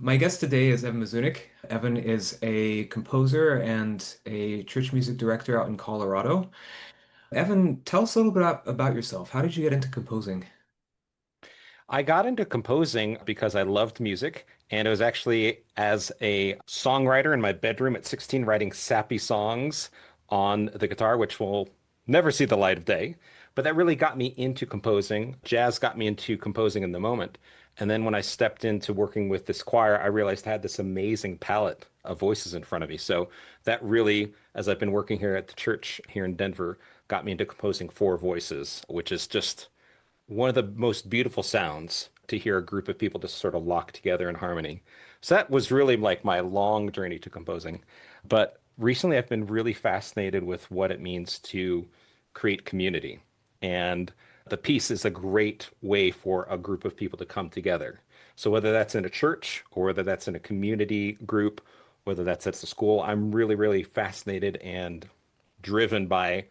My guest today is Evan Mazunik. Evan is a composer and a church music director out in Colorado. Evan, tell us a little bit about yourself. How did you get into composing? I got into composing because I loved music, and it was actually as a songwriter in my bedroom at 16 writing sappy songs on the guitar, which will never see the light of day. But that really got me into composing. Jazz got me into composing in the moment. And then when I stepped into working with this choir, I realized I had this amazing palette of voices in front of me. So that really, as I've been working here at the church here in Denver, got me into composing four voices, which is just one of the most beautiful sounds to hear a group of people just sort of lock together in harmony. So that was really like my long journey to composing. But recently I've been really fascinated with what it means to create community. And the piece is a great way for a group of people to come together. So whether that's in a church or whether that's in a community group, whether that's at the school, I'm really, really fascinated and driven by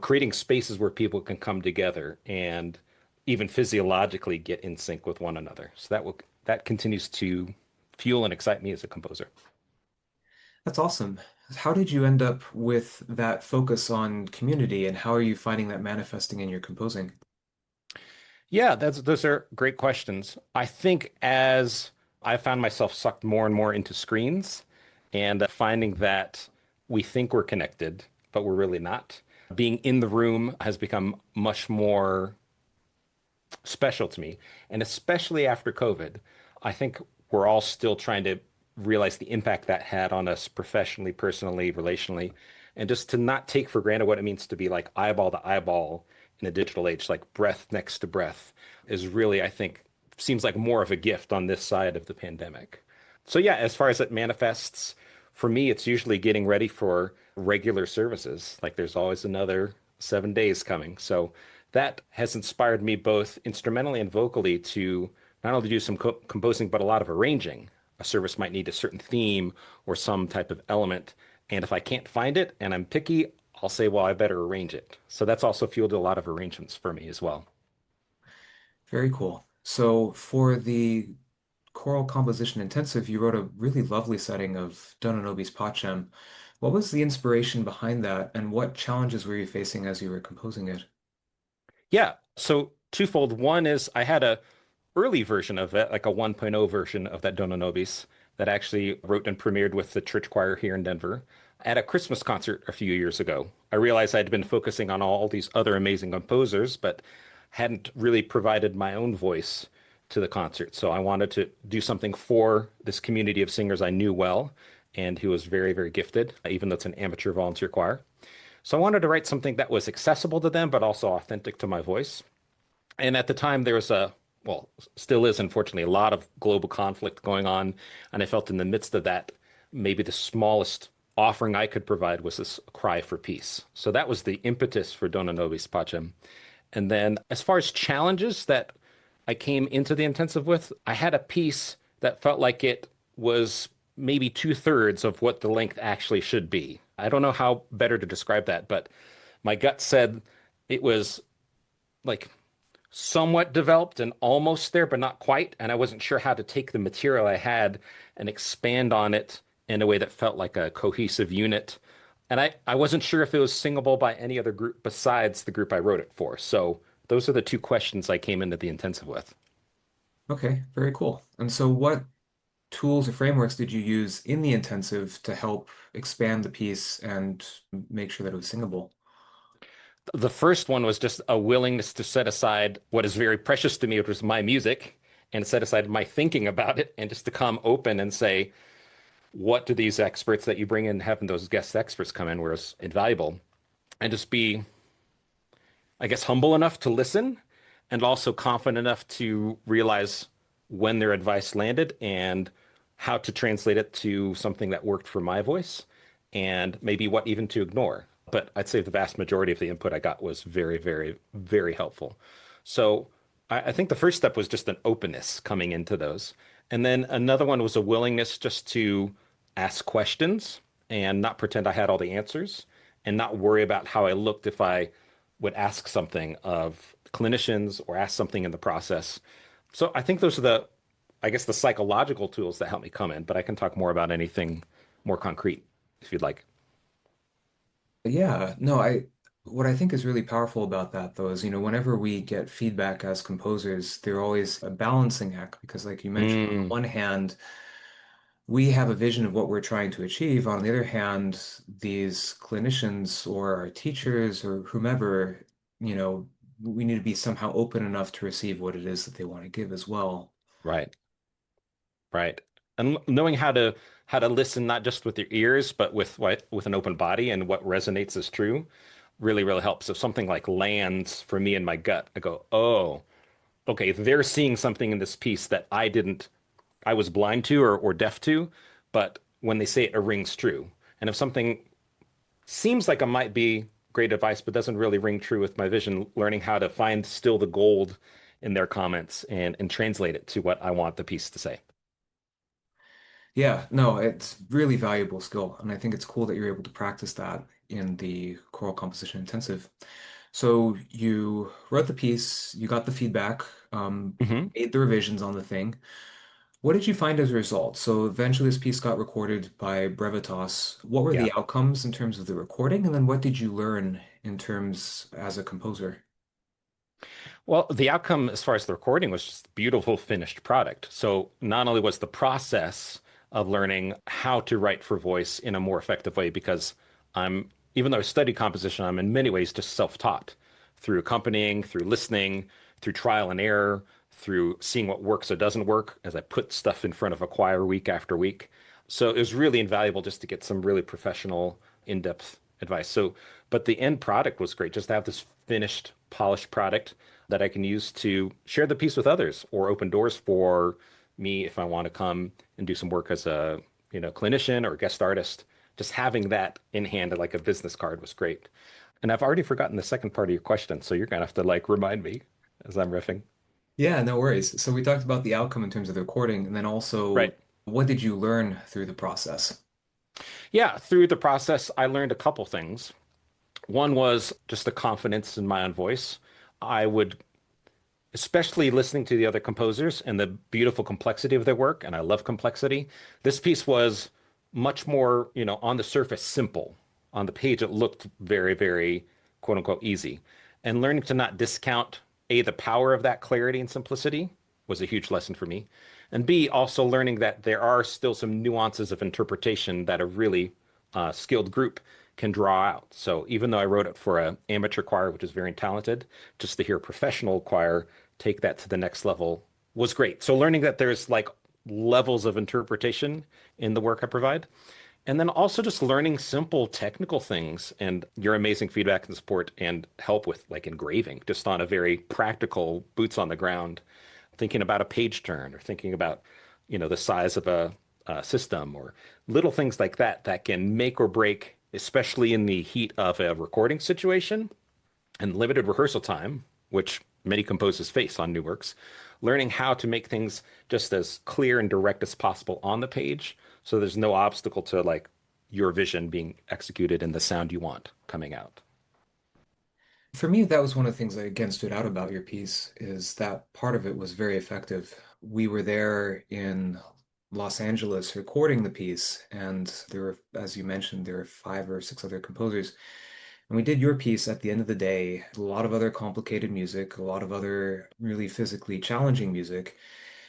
creating spaces where people can come together and even physiologically get in sync with one another. So that continues to fuel and excite me as a composer. That's awesome. How did you end up with that focus on community, and how are you finding that manifesting in your composing? Yeah, those are great questions. I think as I found myself sucked more and more into screens and finding that we think we're connected, but we're really not. Being in the room has become much more special to me. And especially after COVID, I think we're all still trying to realize the impact that had on us professionally, personally, relationally, and just to not take for granted what it means to be like eyeball to eyeball in a digital age, like breath next to breath, is really, I think, seems like more of a gift on this side of the pandemic. So, yeah, as far as it manifests, for me, it's usually getting ready for regular services. Like there's always another 7 days coming. So, that has inspired me both instrumentally and vocally to not only do some composing, but a lot of arranging. A service might need a certain theme or some type of element. And if I can't find it and I'm picky, I'll say, well, I better arrange it. So that's also fueled a lot of arrangements for me as well. Very cool. So for the choral composition intensive, you wrote a really lovely setting of Dona Nobis Pacem. What was the inspiration behind that, and what challenges were you facing as you were composing it? Yeah. So twofold. One is I had a early version of it, like a 1.0 version of that Dona Nobis that I actually wrote and premiered with the church choir here in Denver at a Christmas concert a few years ago. I realized I'd been focusing on all these other amazing composers, but hadn't really provided my own voice to the concert. So I wanted to do something for this community of singers I knew well and who was very, very gifted, even though it's an amateur volunteer choir. So I wanted to write something that was accessible to them, but also authentic to my voice. And at the time, there was well, still is, unfortunately, a lot of global conflict going on. And I felt in the midst of that, maybe the smallest offering I could provide was this cry for peace. So that was the impetus for Dona Nobis Pacem. And then as far as challenges that I came into the intensive with, I had a piece that felt like it was maybe two-thirds of what the length actually should be. I don't know how better to describe that, but my gut said it was like somewhat developed and almost there, but not quite. And I wasn't sure how to take the material I had and expand on it in a way that felt like a cohesive unit. And I wasn't sure if it was singable by any other group besides the group I wrote it for. So those are the two questions I came into the intensive with. Okay, very cool. And so what tools or frameworks did you use in the intensive to help expand the piece and make sure that it was singable? The first one was just a willingness to set aside what is very precious to me, which was my music, and set aside my thinking about it, and just to come open and say, what do these experts that you bring in, having those guest experts come in, was invaluable, and just be, I guess, humble enough to listen and also confident enough to realize when their advice landed and how to translate it to something that worked for my voice and maybe what even to ignore. But I'd say the vast majority of the input I got was very, very, very helpful. So I think the first step was just an openness coming into those. And then another one was a willingness just to ask questions and not pretend I had all the answers and not worry about how I looked if I would ask something of clinicians or ask something in the process. So I think those are the I guess, the psychological tools that help me come in, but I can talk more about anything more concrete if you'd like. Yeah, no, what I think is really powerful about that though is, whenever we get feedback as composers, they're always a balancing act because like you mentioned, on the Mm, one hand, we have a vision of what we're trying to achieve. On the other hand, these clinicians or our teachers or whomever, we need to be somehow open enough to receive what it is that they want to give as well. right, right. And knowing how to listen not just with your ears, but with an open body and what resonates as true really, really helps. If something like lands for me in my gut, I go, oh, okay, they're seeing something in this piece that I was blind to or deaf to, but when they say it, it rings true. And if something seems like it might be great advice, but doesn't really ring true with my vision, learning how to find still the gold in their comments and translate it to what I want the piece to say. Yeah, no, it's really valuable skill, and I think it's cool that you're able to practice that in the choral composition intensive. So you wrote the piece, you got the feedback, Hmm. made the revisions on the thing. What did you find as a result? So eventually this piece got recorded by Brevitas. What were Yeah. the outcomes in terms of the recording? And then what did you learn in terms as a composer? Well, the outcome as far as the recording was just a beautiful finished product. So not only was the process of learning how to write for voice in a more effective way, because even though I studied composition, I'm in many ways just self-taught through accompanying, through listening, through trial and error, through seeing what works or doesn't work as I put stuff in front of a choir week after week. So it was really invaluable just to get some really professional, in-depth advice. So, but the end product was great, just to have this finished, polished product that I can use to share the piece with others or open doors for me if I want to come and do some work as a, clinician or guest artist. Just having that in hand like a business card was great. And I've already forgotten the second part of your question, so you're gonna have to like remind me as I'm riffing. Yeah, no worries. So we talked about the outcome in terms of the recording, and then also Right. what did you learn through the process? Yeah, through the process, I learned a couple things. One was just the confidence in my own voice. I would especially listening to the other composers and the beautiful complexity of their work, and I love complexity. This piece was much more, on the surface simple. On the page, it looked very, very quote unquote easy. And learning to not discount A, the power of that clarity and simplicity was a huge lesson for me. And B, also learning that there are still some nuances of interpretation that a really skilled group can draw out. So even though I wrote it for an amateur choir, which is very talented, just to hear a professional choir take that to the next level was great. So learning that there's like levels of interpretation in the work I provide. And then also just learning simple technical things and your amazing feedback and support and help with like engraving, just on a very practical boots on the ground, thinking about a page turn or thinking about, the size of a system or little things like that that can make or break, especially in the heat of a recording situation and limited rehearsal time, which many composers face on new works, learning how to make things just as clear and direct as possible on the page so there's no obstacle to like your vision being executed and the sound you want coming out. For me, that was one of the things that again stood out about your piece is that part of it was very effective. We were there in Los Angeles recording the piece, and there were, as you mentioned, there were five or six other composers. And we did your piece at the end of the day, a lot of other complicated music, a lot of other really physically challenging music.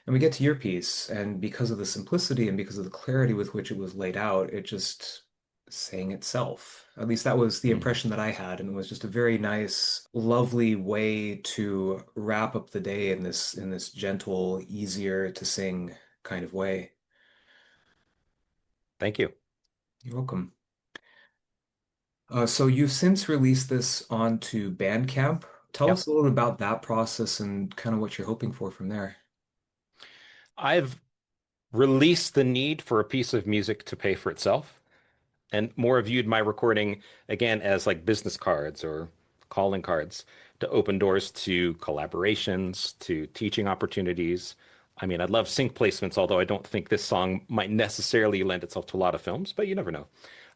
And we get to your piece, and because of the simplicity and because of the clarity with which it was laid out, it just sang itself. At least that was the Mm. impression that I had, and it was just a very nice, lovely way to wrap up the day in this gentle, easier to sing kind of way. Thank you. You're welcome. So you've since released this onto Bandcamp. Tell Yep. us a little about that process and kind of what you're hoping for from there. I've released the need for a piece of music to pay for itself and more viewed my recording again as like business cards or calling cards to open doors to collaborations, to teaching opportunities. I mean, I love sync placements, although I don't think this song might necessarily lend itself to a lot of films, but you never know.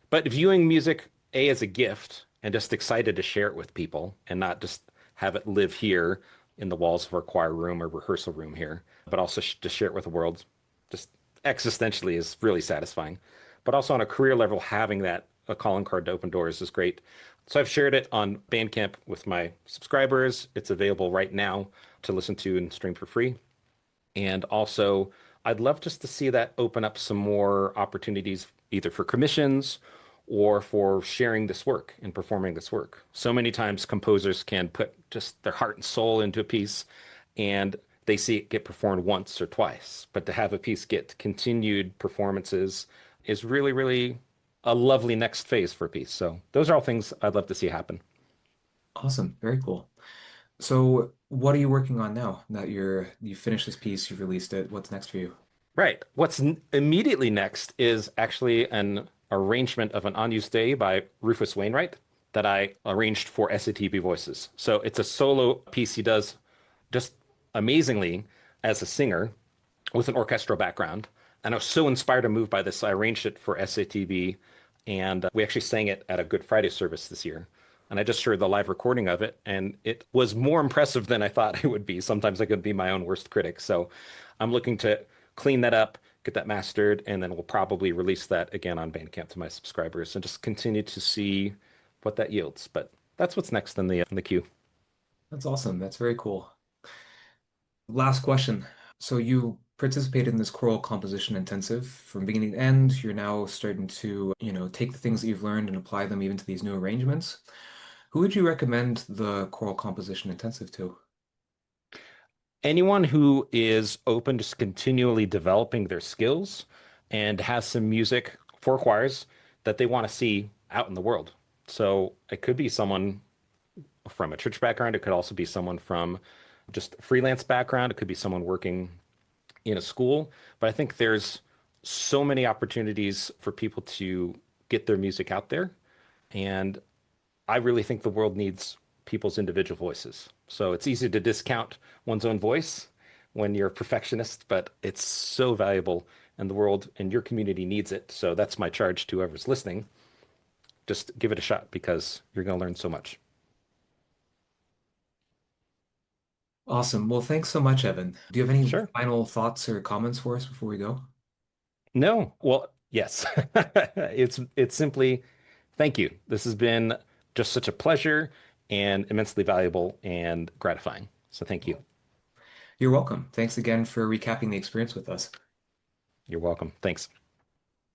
But viewing music, A, as a gift and just excited to share it with people and not just have it live here in the walls of our choir room or rehearsal room here, but also to share it with the world, just existentially is really satisfying. But also on a career level, having that a calling card to open doors is great. So I've shared it on Bandcamp with my subscribers. It's available right now to listen to and stream for free. And also, I'd love just to see that open up some more opportunities, either for commissions or for sharing this work and performing this work. So many times, composers can put just their heart and soul into a piece and they see it get performed once or twice. But to have a piece get continued performances is really, really a lovely next phase for a piece. So, those are all things I'd love to see happen. Awesome. Very cool. So, what are you working on now that you finished this piece, you've released it? What's next for you? Right. What's immediately next is actually an arrangement of an unused day by Rufus Wainwright that I arranged for SATB Voices. So it's a solo piece he does just amazingly as a singer with an orchestral background. And I was so inspired and moved by this, I arranged it for SATB, and we actually sang it at a Good Friday service this year. And I just heard the live recording of it, and it was more impressive than I thought it would be. Sometimes I could be my own worst critic. So I'm looking to clean that up, get that mastered, and then we'll probably release that again on Bandcamp to my subscribers and just continue to see what that yields. But that's what's next in the queue. That's awesome. That's very cool. Last question. So you participated in this choral composition intensive from beginning to end. You're now starting to, take the things that you've learned and apply them even to these new arrangements. Who would you recommend the choral composition intensive to? Anyone who is open to continually developing their skills and has some music for choirs that they want to see out in the world. So it could be someone from a church background. It could also be someone from just a freelance background. It could be someone working in a school. But I think there's so many opportunities for people to get their music out there. And I really think the world needs people's individual voices. So it's easy to discount one's own voice when you're a perfectionist, but it's so valuable and the world and your community needs it. So that's my charge to whoever's listening. Just give it a shot because you're going to learn so much. Awesome. Well, thanks so much, Evan. Do you have any Sure. final thoughts or comments for us before we go? No. Well, yes. It's simply thank you. This has been just such a pleasure and immensely valuable and gratifying. So thank you. You're welcome. Thanks again for recapping the experience with us. You're welcome. Thanks.